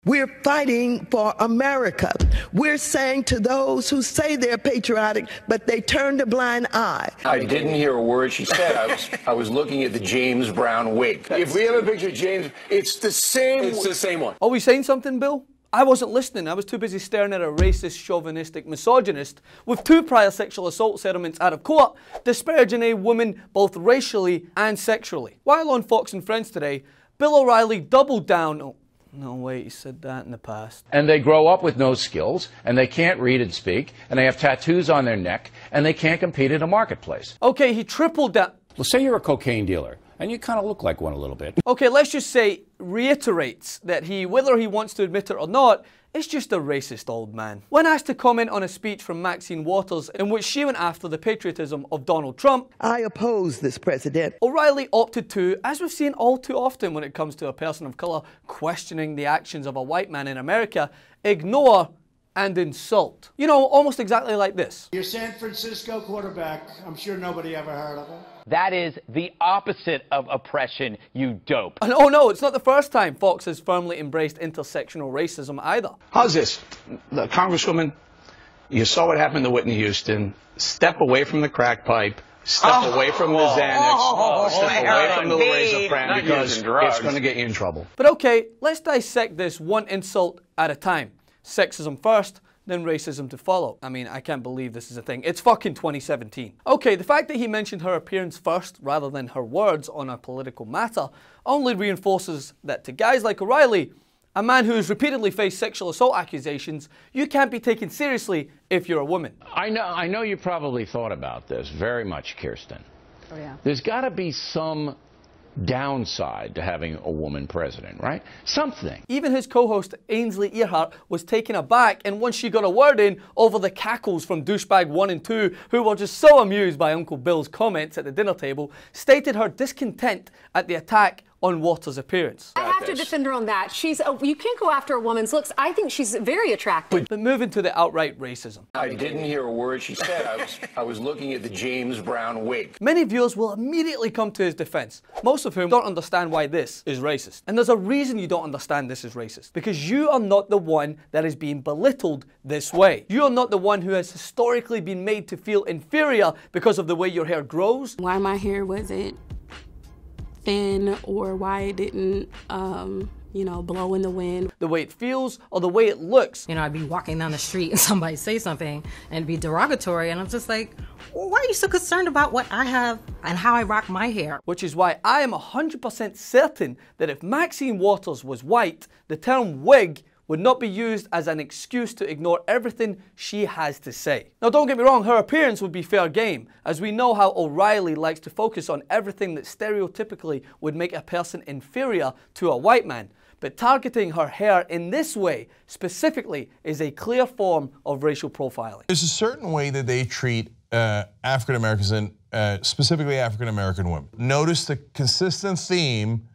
We're fighting for America. We're saying to those who say they're patriotic, but they turned a blind eye. I didn't hear a word she said. I was looking at the James Brown wig. If we have a picture of James, it's the same. It's the same one. Are we saying something, Bill? I wasn't listening. I was too busy staring at a racist, chauvinistic misogynist with 2 prior sexual assault settlements out of court, disparaging a woman both racially and sexually. While on Fox and Friends today, Bill O'Reilly doubled down. Oh, no, wait, he said that in the past. And they grow up with no skills, and they can't read and speak, and they have tattoos on their neck, and they can't compete in a marketplace. Okay, he tripled down. Well, say you're a cocaine dealer, and you kind of look like one a little bit. Okay, let's just say reiterates that he, whether he wants to admit it or not, is just a racist old man. When asked to comment on a speech from Maxine Waters in which she went after the patriotism of Donald Trump, I oppose this president. O'Reilly opted to, as we've seen all too often when it comes to a person of colour questioning the actions of a white man in America, ignore and insult. You know, almost exactly like this. Your San Francisco quarterback, I'm sure nobody ever heard of him. That is the opposite of oppression, you dope. And oh no, it's not the first time Fox has firmly embraced intersectional racism either. How's this? The Congresswoman, you saw what happened to Whitney Houston. Step away from the crack pipe. Step away from the Xanax. Step away from the Razorfran because it's going to get you in trouble. But okay, let's dissect this one insult at a time. Sexism first, then racism to follow. I mean, I can't believe this is a thing. It's fucking 2017. Okay, the fact that he mentioned her appearance first rather than her words on a political matter only reinforces that to guys like O'Reilly, a man who has repeatedly faced sexual assault accusations, you can't be taken seriously if you're a woman. I know you probably thought about this very much, Kirsten. Oh, yeah. There's got to be some downside to having a woman president, right? Something. Even his co-host Ainsley Earhardt was taken aback, and once she got a word in over the cackles from douchebag 1 and 2, who were just so amused by Uncle Bill's comments at the dinner table, stated her discontent at the attack on Waters' appearance. I have to defend her on that. You can't go after a woman's looks. I think she's very attractive. But moving to the outright racism. I didn't hear a word she said. I was looking at the James Brown wig. Many viewers will immediately come to his defense, most of whom don't understand why this is racist. And there's a reason you don't understand this is racist. Because you are not the one that is being belittled this way. You are not the one who has historically been made to feel inferior because of the way your hair grows. Why my hair wasn't thin, or why it didn't, you know, blow in the wind. The way it feels or the way it looks. You know, I'd be walking down the street and somebody say something and it'd be derogatory, and I'm just like, well, why are you so concerned about what I have and how I rock my hair? Which is why I am 100% certain that if Maxine Waters was white, the term wig would not be used as an excuse to ignore everything she has to say. Now don't get me wrong, her appearance would be fair game, as we know how O'Reilly likes to focus on everything that stereotypically would make a person inferior to a white man. But targeting her hair in this way, specifically, is a clear form of racial profiling. There's a certain way that they treat African Americans and specifically African American women. Notice the consistent theme,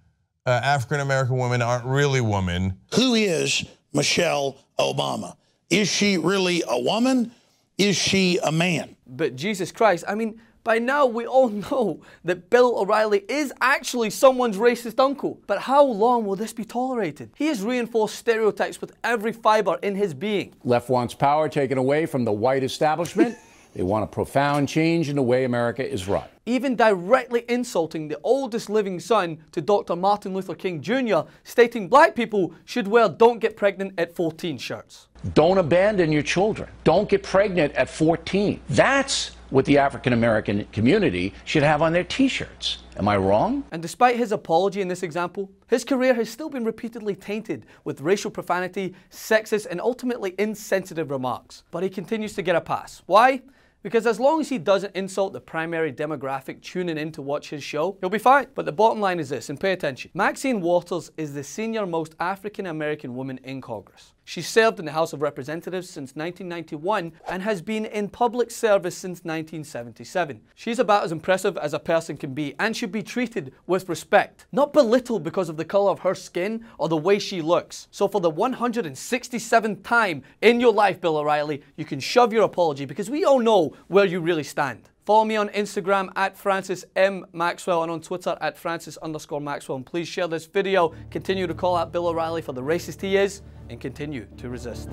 African American women aren't really women. Who is Michelle Obama? Is she really a woman? Is she a man? But Jesus Christ, I mean, by now we all know that Bill O'Reilly is actually someone's racist uncle. But how long will this be tolerated? He has reinforced stereotypes with every fiber in his being. Left wants power taken away from the white establishment. They want a profound change in the way America is run. Even directly insulting the oldest living son to Dr. Martin Luther King Jr., stating black people should wear "Don't Get Pregnant at 14" shirts. Don't abandon your children. Don't get pregnant at 14. That's what the African American community should have on their t-shirts. Am I wrong? And despite his apology in this example, his career has still been repeatedly tainted with racial profanity, sexist, and ultimately insensitive remarks. But he continues to get a pass. Why? Because as long as he doesn't insult the primary demographic tuning in to watch his show, he'll be fine. But the bottom line is this, and pay attention. Maxine Waters is the senior most African American woman in Congress. She served in the House of Representatives since 1991 and has been in public service since 1977. She's about as impressive as a person can be and should be treated with respect, not belittled because of the color of her skin or the way she looks. So for the 167th time in your life, Bill O'Reilly, you can shove your apology because we all know where you really stand. Follow me on Instagram at Francis M. Maxwell and on Twitter at Francis_Maxwell. And please share this video. Continue to call out Bill O'Reilly for the racist he is and continue to resist.